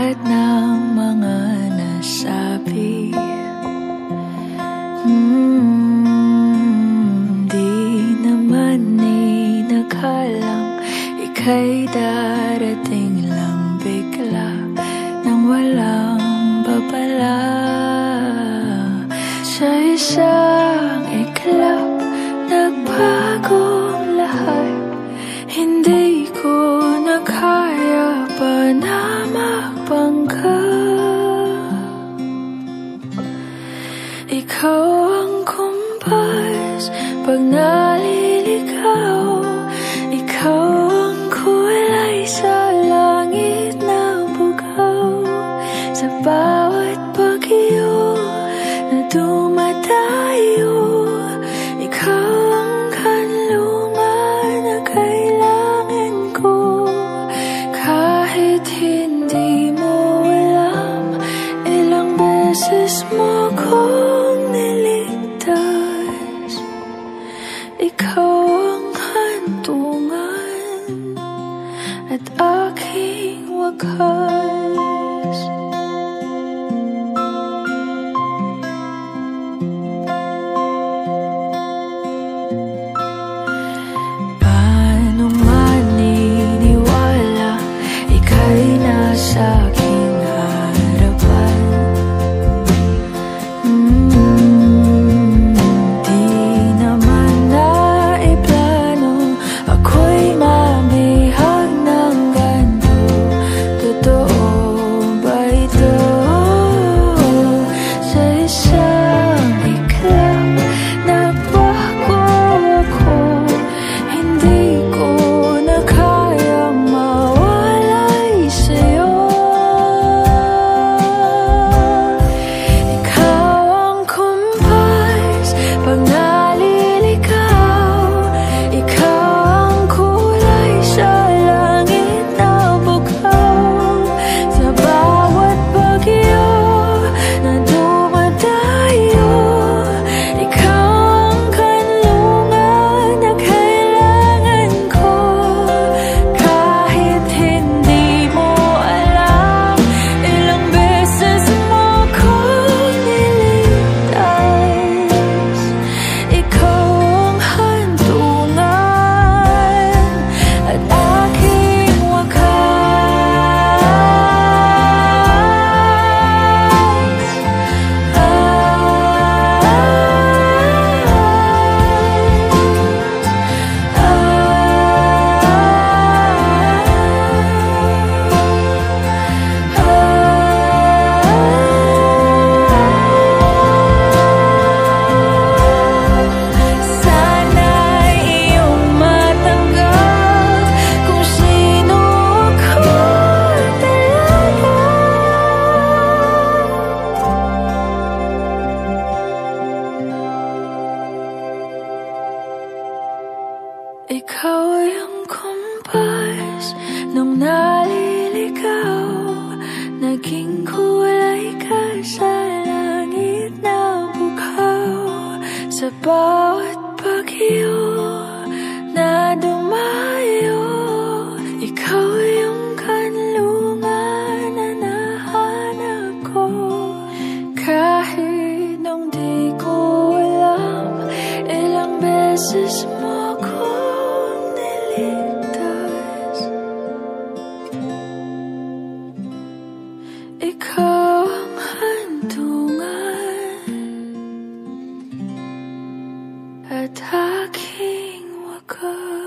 lahat ng mga nasabi. Di naman inakalang ika'y darating lang bigla nang walang babala. Sa isang iglap, nagbagong lahat. Hindi ko na kaya pa na magpangga. Ikaw ang kumpas pag naliligaw. Ikaw ang kulay sa langit na bugaw. Sa bawat bagyo na dumadayo, ikaw ang kanluman na kailangan ko. Kahit hindi mo alam, ilang beses mo kong niligtas. Ikaw ang hantungan at aking wakas. Paano maniniwala ika'y nasa aking harapan? Di naman naiplano ako'y mabihag ng ganito. Totoo ba ito? Sa isang iglap, nagbago ako. Hindi ko na kayang mawalay sa'yo. Ikaw ang kumpas pag naliligaw. Ikaw ang kulay sa langit na bugaw. Sa bawat bagyo na dumadayo, ikaw ang kanlungan na kailangan ko. Kahit hindi mo alam, ilang beses mo kong niligtas. Ikaw ang hantungan at aking sana'y iyong matanggap kung sino ako talaga. Ikaw yung kumpas nung naliligaw. Naging kulay ka sa langit na bugaw. Sa bawat bagyo na dumayo, ikaw yung kanlungan na nahanap ko. Kahit nung di ko alam, ilang beses mo kong niligtas. Ikaw ang hantungan at aking wakas.